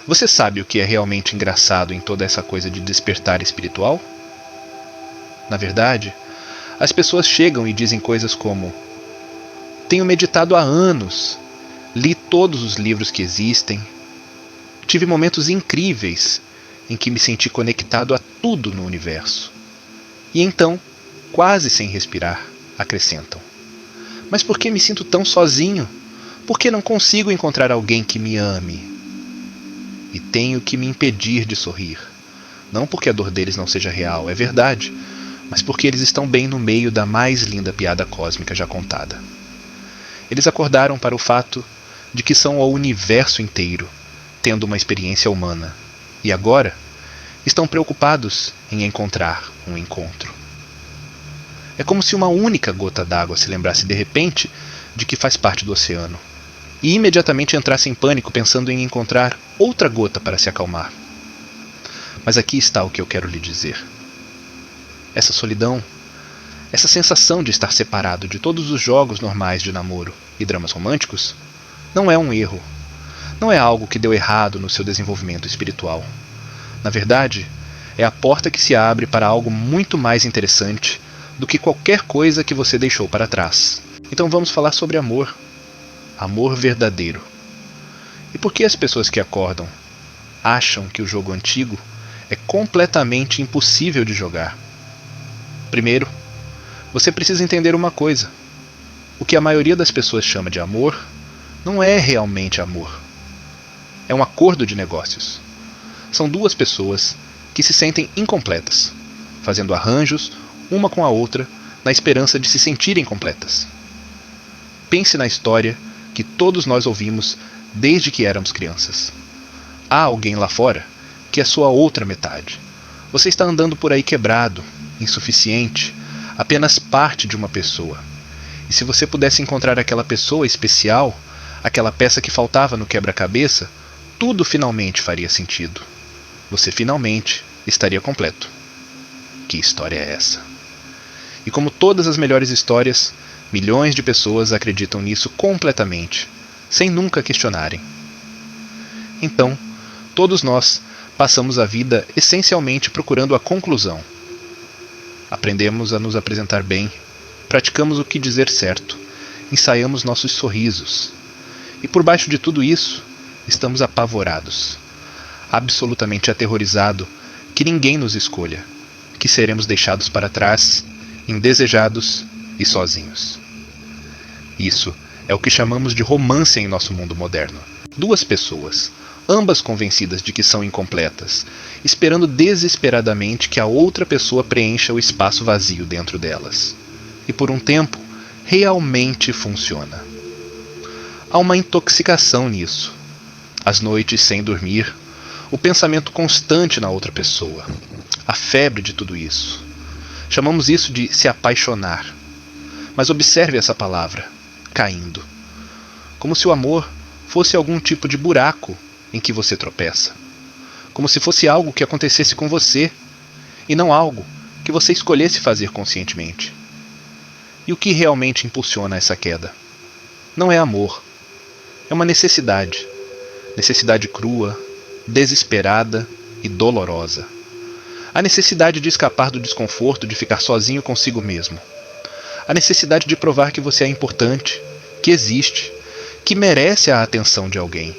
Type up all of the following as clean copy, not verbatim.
Você sabe o que é realmente engraçado em toda essa coisa de despertar espiritual? Na verdade, as pessoas chegam e dizem coisas como: tenho meditado há anos, li todos os livros que existem, tive momentos incríveis em que me senti conectado a tudo no universo. E então, quase sem respirar, acrescentam: mas por que me sinto tão sozinho? Por que não consigo encontrar alguém que me ame? E tenho que me impedir de sorrir. Não porque a dor deles não seja real, é verdade, mas porque eles estão bem no meio da mais linda piada cósmica já contada. Eles acordaram para o fato de que são o universo inteiro, tendo uma experiência humana, e agora estão preocupados em encontrar um encontro. É como se uma única gota d'água se lembrasse de repente de que faz parte do oceano, e imediatamente entrasse em pânico pensando em encontrar outra gota para se acalmar. Mas aqui está o que eu quero lhe dizer. Essa solidão, essa sensação de estar separado de todos os jogos normais de namoro e dramas românticos, não é um erro. Não é algo que deu errado no seu desenvolvimento espiritual. Na verdade, é a porta que se abre para algo muito mais interessante do que qualquer coisa que você deixou para trás. Então vamos falar sobre amor. Amor verdadeiro. E por que as pessoas que acordam acham que o jogo antigo é completamente impossível de jogar? Primeiro, você precisa entender uma coisa. O que a maioria das pessoas chama de amor não é realmente amor. É um acordo de negócios. São duas pessoas que se sentem incompletas, fazendo arranjos uma com a outra na esperança de se sentirem completas. Pense na história que todos nós ouvimos desde que éramos crianças. Há alguém lá fora que é sua outra metade. Você está andando por aí quebrado, insuficiente, apenas parte de uma pessoa. E se você pudesse encontrar aquela pessoa especial, aquela peça que faltava no quebra-cabeça, tudo finalmente faria sentido. Você finalmente estaria completo. Que história é essa? E como todas as melhores histórias, milhões de pessoas acreditam nisso completamente, sem nunca questionarem. Então, todos nós passamos a vida essencialmente procurando a conclusão. Aprendemos a nos apresentar bem, praticamos o que dizer certo, ensaiamos nossos sorrisos. E por baixo de tudo isso, estamos apavorados, absolutamente aterrorizados que ninguém nos escolha, que seremos deixados para trás, indesejados e sozinhos. Isso é o que chamamos de romance em nosso mundo moderno. Duas pessoas, ambas convencidas de que são incompletas, esperando desesperadamente que a outra pessoa preencha o espaço vazio dentro delas. E por um tempo, realmente funciona. Há uma intoxicação nisso. As noites sem dormir, o pensamento constante na outra pessoa, a febre de tudo isso. Chamamos isso de se apaixonar. Mas observe essa palavra, caindo. Como se o amor fosse algum tipo de buraco em que você tropeça. Como se fosse algo que acontecesse com você, e não algo que você escolhesse fazer conscientemente. E o que realmente impulsiona essa queda? Não é amor. É uma necessidade. Necessidade crua, desesperada e dolorosa. A necessidade de escapar do desconforto de ficar sozinho consigo mesmo. A necessidade de provar que você é importante, que existe, que merece a atenção de alguém.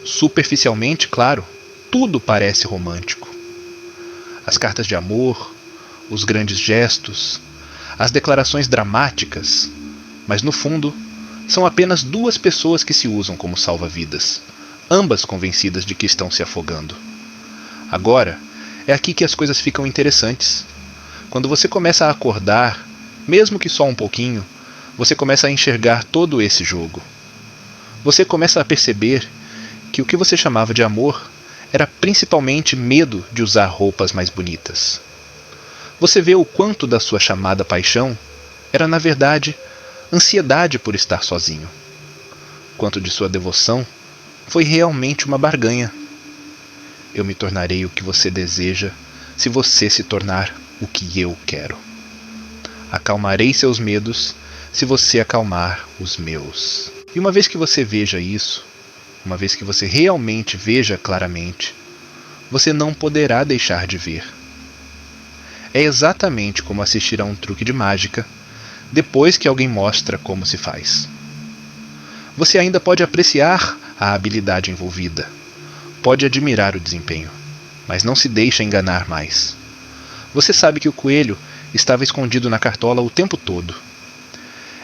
Superficialmente, claro, tudo parece romântico. As cartas de amor, os grandes gestos, as declarações dramáticas, mas no fundo, são apenas duas pessoas que se usam como salva-vidas, ambas convencidas de que estão se afogando. Agora, é aqui que as coisas ficam interessantes. Quando você começa a acordar, mesmo que só um pouquinho, você começa a enxergar todo esse jogo. Você começa a perceber que o que você chamava de amor era principalmente medo de usar roupas mais bonitas. Você vê o quanto da sua chamada paixão era, na verdade, ansiedade por estar sozinho. Quanto de sua devoção foi realmente uma barganha. Eu me tornarei o que você deseja se você se tornar o que eu quero. Acalmarei seus medos se você acalmar os meus. E uma vez que você veja isso, uma vez que você realmente veja claramente, você não poderá deixar de ver. É exatamente como assistir a um truque de mágica depois que alguém mostra como se faz. Você ainda pode apreciar a habilidade envolvida, pode admirar o desempenho, mas não se deixa enganar mais. Você sabe que o coelho estava escondido na cartola o tempo todo.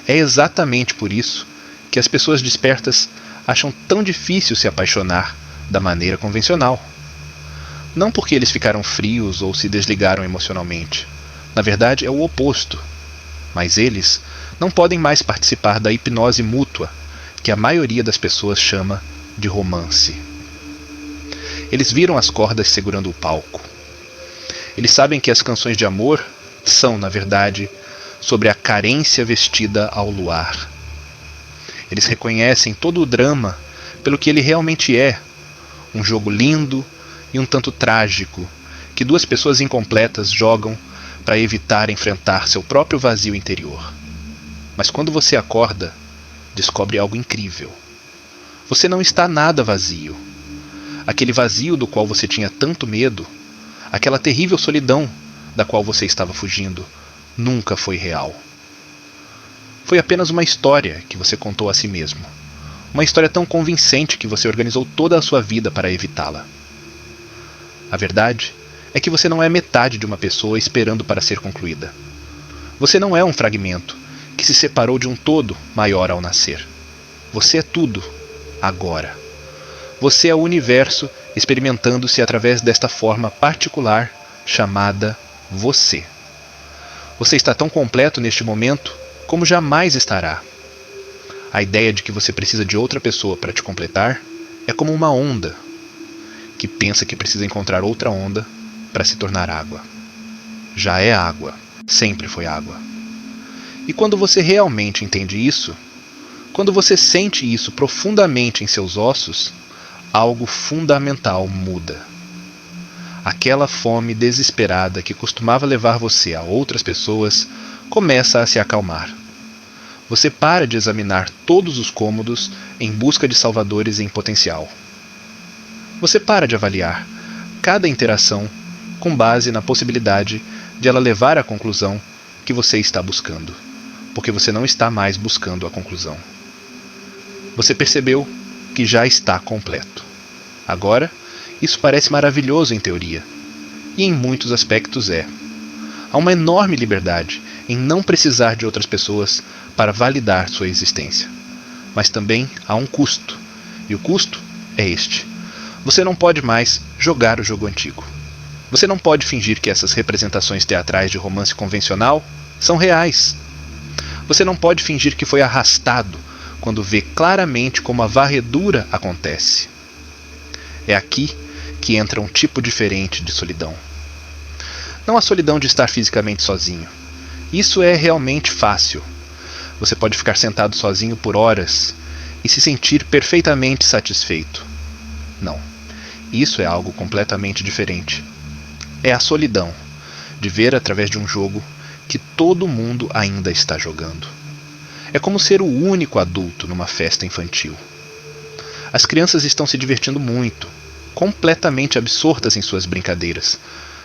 É exatamente por isso que as pessoas despertas acham tão difícil se apaixonar da maneira convencional. Não porque eles ficaram frios ou se desligaram emocionalmente. Na verdade, é o oposto. Mas eles não podem mais participar da hipnose mútua que a maioria das pessoas chama de romance. Eles viram as cordas segurando o palco. Eles sabem que as canções de amor são, na verdade, sobre a carência vestida ao luar. Eles reconhecem todo o drama pelo que ele realmente é, um jogo lindo e um tanto trágico que duas pessoas incompletas jogam para evitar enfrentar seu próprio vazio interior. Mas quando você acorda, descobre algo incrível. Você não está nada vazio. Aquele vazio do qual você tinha tanto medo, aquela terrível solidão da qual você estava fugindo, nunca foi real. Foi apenas uma história que você contou a si mesmo. Uma história tão convincente que você organizou toda a sua vida para evitá-la. A verdade é que você não é metade de uma pessoa esperando para ser concluída. Você não é um fragmento que se separou de um todo maior ao nascer. Você é tudo, agora. Você é o universo experimentando-se através desta forma particular chamada você. Você está tão completo neste momento como jamais estará. A ideia de que você precisa de outra pessoa para te completar é como uma onda que pensa que precisa encontrar outra onda para se tornar água. Já é água, sempre foi água. E quando você realmente entende isso, quando você sente isso profundamente em seus ossos, algo fundamental muda. Aquela fome desesperada que costumava levar você a outras pessoas começa a se acalmar. Você para de examinar todos os cômodos em busca de salvadores em potencial. Você para de avaliar cada interação com base na possibilidade de ela levar à conclusão que você está buscando, porque você não está mais buscando a conclusão. Você percebeu que já está completo. Agora, isso parece maravilhoso em teoria, e em muitos aspectos é. Há uma enorme liberdade em não precisar de outras pessoas para validar sua existência. Mas também há um custo, e o custo é este. Você não pode mais jogar o jogo antigo. Você não pode fingir que essas representações teatrais de romance convencional são reais. Você não pode fingir que foi arrastado quando vê claramente como a varredura acontece. É aqui que entra um tipo diferente de solidão. Não a solidão de estar fisicamente sozinho. Isso é realmente fácil. Você pode ficar sentado sozinho por horas e se sentir perfeitamente satisfeito. Não. Isso é algo completamente diferente. É a solidão de ver através de um jogo que todo mundo ainda está jogando. É como ser o único adulto numa festa infantil. As crianças estão se divertindo muito, completamente absortas em suas brincadeiras,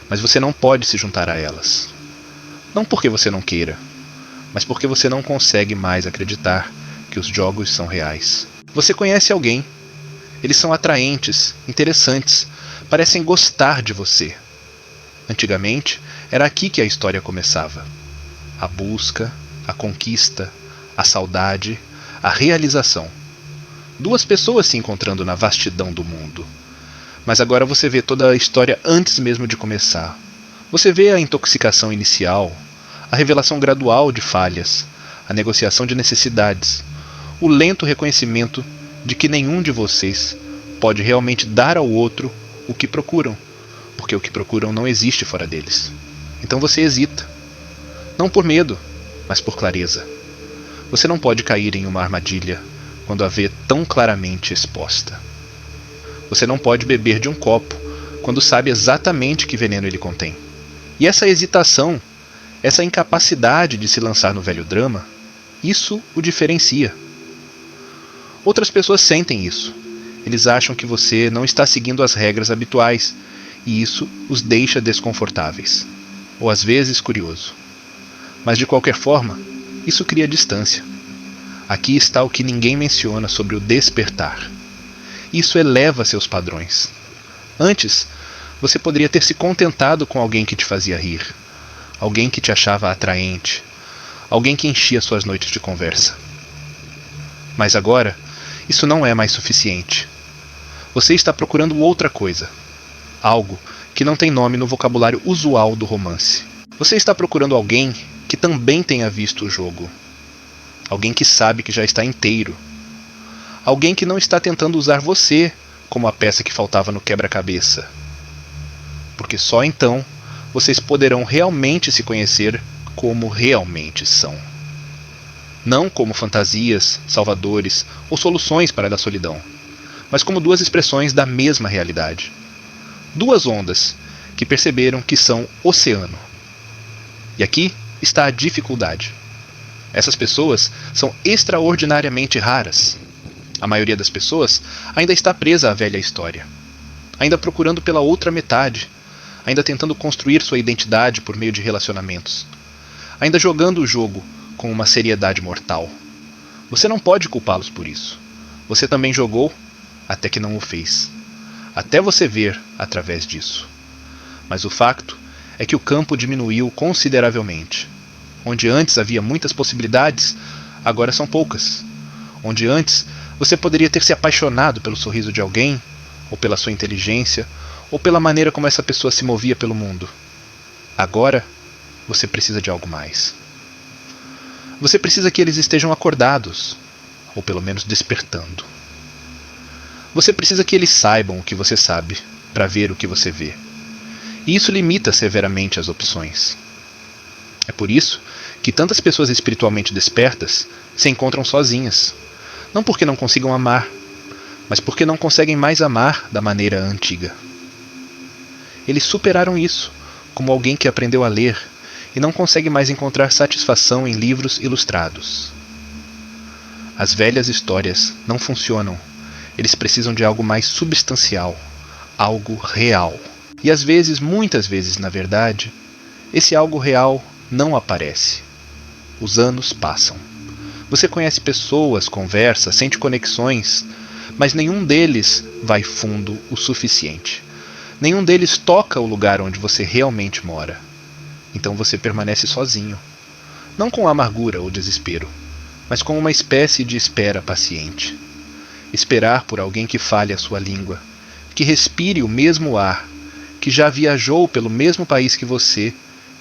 mas você não pode se juntar a elas. Não porque você não queira, mas porque você não consegue mais acreditar que os jogos são reais. Você conhece alguém. Eles são atraentes, interessantes, parecem gostar de você. Antigamente, era aqui que a história começava. A busca, a conquista, a saudade, a realização. Duas pessoas se encontrando na vastidão do mundo. Mas agora você vê toda a história antes mesmo de começar. Você vê a intoxicação inicial, a revelação gradual de falhas, a negociação de necessidades, o lento reconhecimento de que nenhum de vocês pode realmente dar ao outro o que procuram, porque o que procuram não existe fora deles. Então você hesita. Não por medo, mas por clareza. Você não pode cair em uma armadilha quando a vê tão claramente exposta. Você não pode beber de um copo quando sabe exatamente que veneno ele contém. E essa hesitação, essa incapacidade de se lançar no velho drama, isso o diferencia. Outras pessoas sentem isso. Eles acham que você não está seguindo as regras habituais, e isso os deixa desconfortáveis, ou às vezes curioso. Mas de qualquer forma, isso cria distância. Aqui está o que ninguém menciona sobre o despertar. Isso eleva seus padrões. Antes, você poderia ter se contentado com alguém que te fazia rir, alguém que te achava atraente, alguém que enchia suas noites de conversa. Mas agora, isso não é mais suficiente. Você está procurando outra coisa, algo que não tem nome no vocabulário usual do romance. Você está procurando alguém que também tenha visto o jogo, alguém que sabe que já está inteiro, alguém que não está tentando usar você como a peça que faltava no quebra-cabeça. Porque só então vocês poderão realmente se conhecer como realmente são. Não como fantasias, salvadores ou soluções para a solidão, mas como duas expressões da mesma realidade. Duas ondas que perceberam que são oceano. E aqui está a dificuldade. Essas pessoas são extraordinariamente raras. A maioria das pessoas ainda está presa à velha história, ainda procurando pela outra metade, ainda tentando construir sua identidade por meio de relacionamentos, ainda jogando o jogo com uma seriedade mortal. Você não pode culpá-los por isso. Você também jogou até que não o fez, até você ver através disso. Mas o facto é que o campo diminuiu consideravelmente. Onde antes havia muitas possibilidades, agora são poucas. Onde antes você poderia ter se apaixonado pelo sorriso de alguém, ou pela sua inteligência, ou pela maneira como essa pessoa se movia pelo mundo. Agora, você precisa de algo mais. Você precisa que eles estejam acordados, ou pelo menos despertando. Você precisa que eles saibam o que você sabe, para ver o que você vê. E isso limita severamente as opções. É por isso que tantas pessoas espiritualmente despertas se encontram sozinhas. Não porque não consigam amar, mas porque não conseguem mais amar da maneira antiga. Eles superaram isso, como alguém que aprendeu a ler e não consegue mais encontrar satisfação em livros ilustrados. As velhas histórias não funcionam. Eles precisam de algo mais substancial, algo real. E às vezes, muitas vezes, na verdade, esse algo real não aparece. Os anos passam. Você conhece pessoas, conversa, sente conexões, mas nenhum deles vai fundo o suficiente. Nenhum deles toca o lugar onde você realmente mora. Então você permanece sozinho. Não com amargura ou desespero, mas com uma espécie de espera paciente. Esperar por alguém que fale a sua língua, que respire o mesmo ar, que já viajou pelo mesmo país que você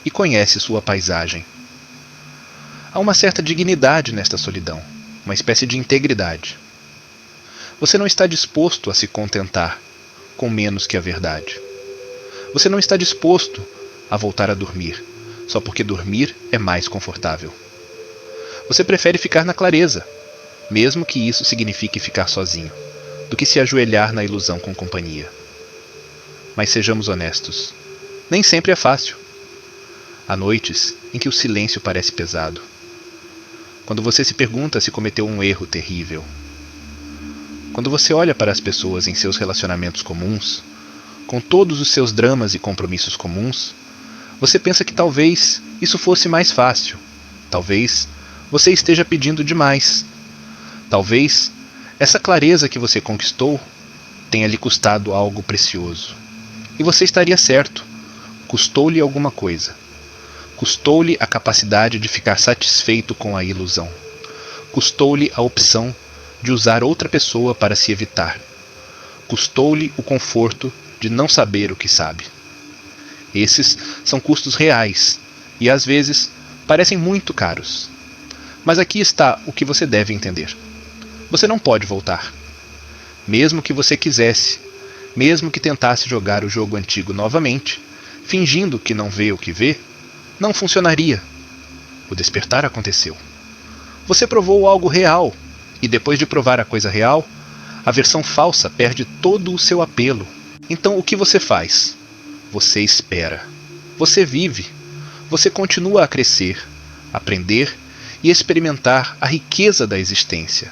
e conhece sua paisagem. Há uma certa dignidade nesta solidão, uma espécie de integridade. Você não está disposto a se contentar com menos que a verdade. Você não está disposto a voltar a dormir, só porque dormir é mais confortável. Você prefere ficar na clareza, mesmo que isso signifique ficar sozinho, do que se ajoelhar na ilusão com companhia. Mas sejamos honestos, nem sempre é fácil. Há noites em que o silêncio parece pesado. Quando você se pergunta se cometeu um erro terrível. Quando você olha para as pessoas em seus relacionamentos comuns, com todos os seus dramas e compromissos comuns, você pensa que talvez isso fosse mais fácil. Talvez você esteja pedindo demais. Talvez essa clareza que você conquistou tenha lhe custado algo precioso. E você estaria certo. Custou-lhe alguma coisa. Custou-lhe a capacidade de ficar satisfeito com a ilusão. Custou-lhe a opção de usar outra pessoa para se evitar. Custou-lhe o conforto de não saber o que sabe. Esses são custos reais e, às vezes, parecem muito caros. Mas aqui está o que você deve entender. Você não pode voltar. Mesmo que você quisesse, mesmo que tentasse jogar o jogo antigo novamente, fingindo que não vê o que vê, não funcionaria. O despertar aconteceu. Você provou algo real, e depois de provar a coisa real, a versão falsa perde todo o seu apelo. Então o que você faz? Você espera. Você vive. Você continua a crescer, aprender e experimentar a riqueza da existência.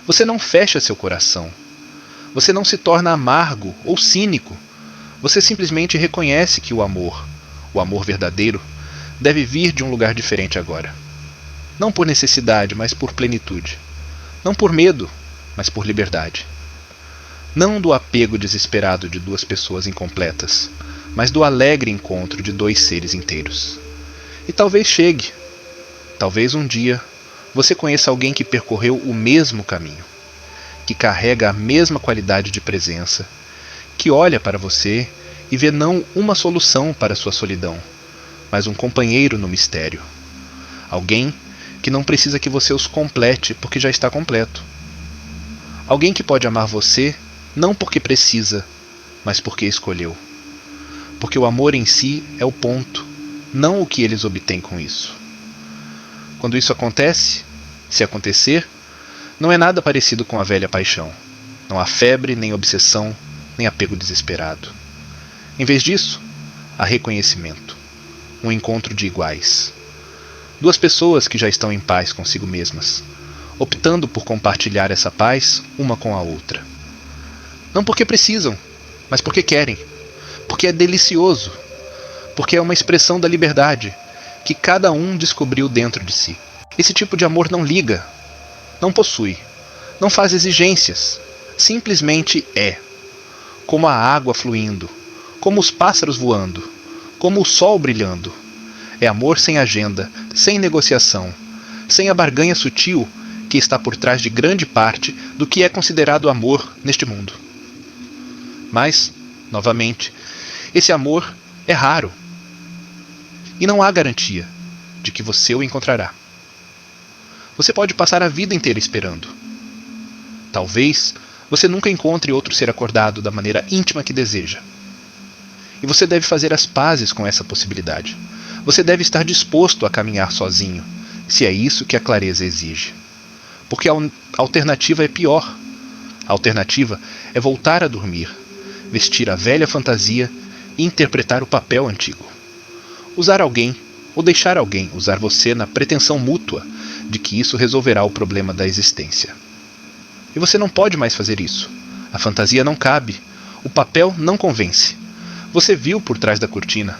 Você não fecha seu coração. Você não se torna amargo ou cínico. Você simplesmente reconhece que o amor verdadeiro, deve vir de um lugar diferente agora. Não por necessidade, mas por plenitude. Não por medo, mas por liberdade. Não do apego desesperado de duas pessoas incompletas, mas do alegre encontro de dois seres inteiros. E talvez chegue. Talvez um dia você conheça alguém que percorreu o mesmo caminho, que carrega a mesma qualidade de presença, que olha para você e vê não uma solução para sua solidão, mas um companheiro no mistério. Alguém que não precisa que você os complete porque já está completo. Alguém que pode amar você não porque precisa, mas porque escolheu. Porque o amor em si é o ponto, não o que eles obtêm com isso. Quando isso acontece, se acontecer, não é nada parecido com a velha paixão. Não há febre, nem obsessão, nem apego desesperado. Em vez disso, há reconhecimento. Um encontro de iguais. Duas pessoas que já estão em paz consigo mesmas, optando por compartilhar essa paz uma com a outra. Não porque precisam, mas porque querem. Porque é delicioso. Porque é uma expressão da liberdade que cada um descobriu dentro de si. Esse tipo de amor não liga, não possui, não faz exigências. Simplesmente é. Como a água fluindo, como os pássaros voando, como o sol brilhando. É amor sem agenda, sem negociação, sem a barganha sutil que está por trás de grande parte do que é considerado amor neste mundo. Mas, novamente, esse amor é raro. E não há garantia de que você o encontrará. Você pode passar a vida inteira esperando. Talvez você nunca encontre outro ser acordado da maneira íntima que deseja. E você deve fazer as pazes com essa possibilidade. Você deve estar disposto a caminhar sozinho, se é isso que a clareza exige. Porque a alternativa é pior. A alternativa é voltar a dormir, vestir a velha fantasia e interpretar o papel antigo. Usar alguém, ou deixar alguém usar você na pretensão mútua de que isso resolverá o problema da existência. E você não pode mais fazer isso. A fantasia não cabe. O papel não convence. Você viu por trás da cortina,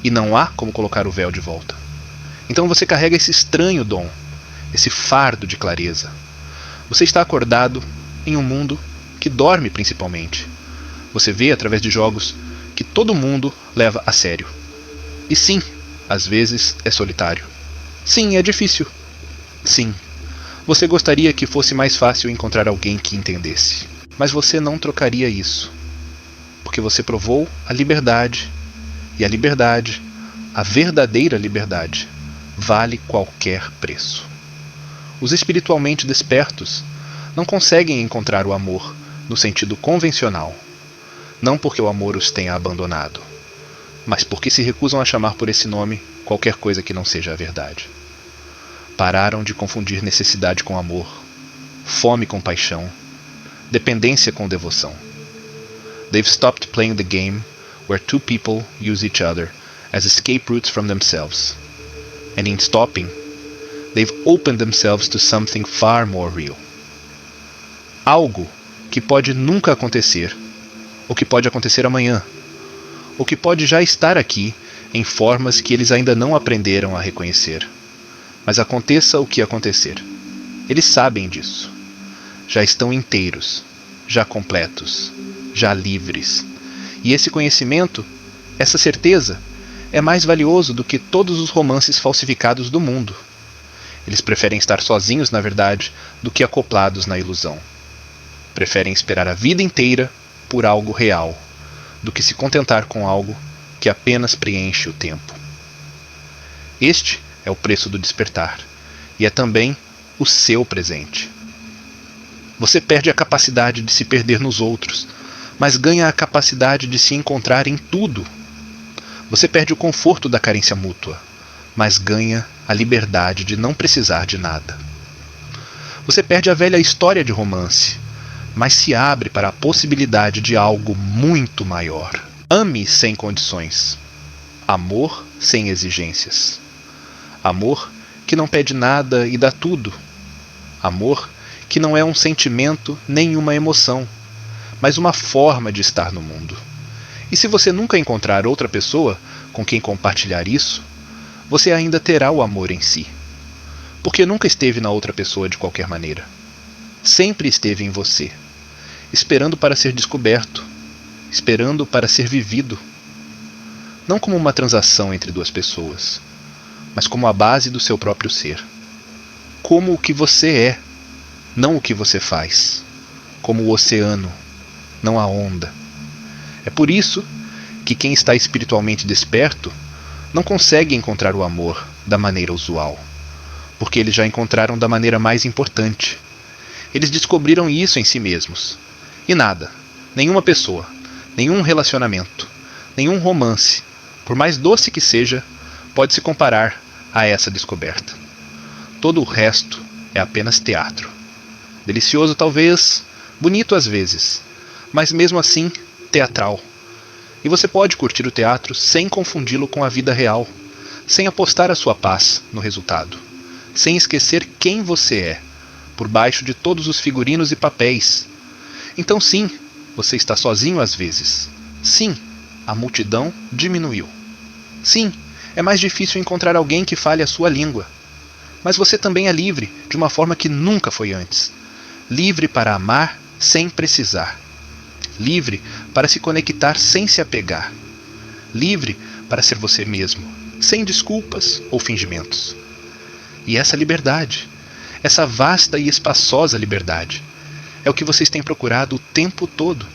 e não há como colocar o véu de volta. Então você carrega esse estranho dom, esse fardo de clareza. Você está acordado em um mundo que dorme principalmente. Você vê através de jogos que todo mundo leva a sério. E sim, às vezes é solitário. Sim, é difícil. Sim, você gostaria que fosse mais fácil encontrar alguém que entendesse. Mas você não trocaria isso. Porque você provou a liberdade. E a liberdade, a verdadeira liberdade, vale qualquer preço. Os espiritualmente despertos não conseguem encontrar o amor no sentido convencional. Não porque o amor os tenha abandonado, mas porque se recusam a chamar por esse nome qualquer coisa que não seja a verdade. Pararam de confundir necessidade com amor, fome com paixão, dependência com devoção. They've stopped playing the game where two people use each other as escape routes from themselves. And in stopping, they've opened themselves to something far more real. Algo que pode nunca acontecer, ou que pode acontecer amanhã, ou que pode já estar aqui em formas que eles ainda não aprenderam a reconhecer. Mas aconteça o que acontecer, eles sabem disso. Já estão inteiros, já completos, já livres. E esse conhecimento, essa certeza, é mais valioso do que todos os romances falsificados do mundo. Eles preferem estar sozinhos na verdade do que acoplados na ilusão. Preferem esperar a vida inteira por algo real, do que se contentar com algo que apenas preenche o tempo. Este é o preço do despertar, e é também o seu presente. Você perde a capacidade de se perder nos outros, mas ganha a capacidade de se encontrar em tudo. Você perde o conforto da carência mútua, mas ganha a liberdade de não precisar de nada. Você perde a velha história de romance, mas se abre para a possibilidade de algo muito maior. Ame sem condições. Amor sem exigências. Amor que não pede nada e dá tudo. Amor que não é um sentimento nem uma emoção, mas uma forma de estar no mundo. E se você nunca encontrar outra pessoa com quem compartilhar isso, você ainda terá o amor em si. Porque nunca esteve na outra pessoa de qualquer maneira. Sempre esteve em você, esperando para ser descoberto, esperando para ser vivido. Não como uma transação entre duas pessoas, mas como a base do seu próprio ser. Como o que você é, não o que você faz. Como o oceano, não a onda. É por isso que quem está espiritualmente desperto não consegue encontrar o amor da maneira usual, porque eles já encontraram da maneira mais importante. Eles descobriram isso em si mesmos. E nada, nenhuma pessoa, nenhum relacionamento, nenhum romance, por mais doce que seja, pode se comparar a essa descoberta. Todo o resto é apenas teatro. Delicioso talvez, bonito às vezes, mas mesmo assim teatral. E você pode curtir o teatro sem confundi-lo com a vida real, sem apostar a sua paz no resultado, sem esquecer quem você é, por baixo de todos os figurinos e papéis. Então sim, você está sozinho às vezes. Sim, a multidão diminuiu. Sim, é mais difícil encontrar alguém que fale a sua língua. Mas você também é livre, de uma forma que nunca foi antes. Livre para amar sem precisar. Livre para se conectar sem se apegar. Livre para ser você mesmo, sem desculpas ou fingimentos. E essa liberdade, essa vasta e espaçosa liberdade, é o que vocês têm procurado o tempo todo.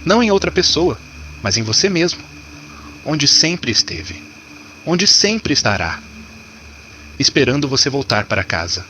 Não em outra pessoa, mas em você mesmo, onde sempre esteve, onde sempre estará, esperando você voltar para casa.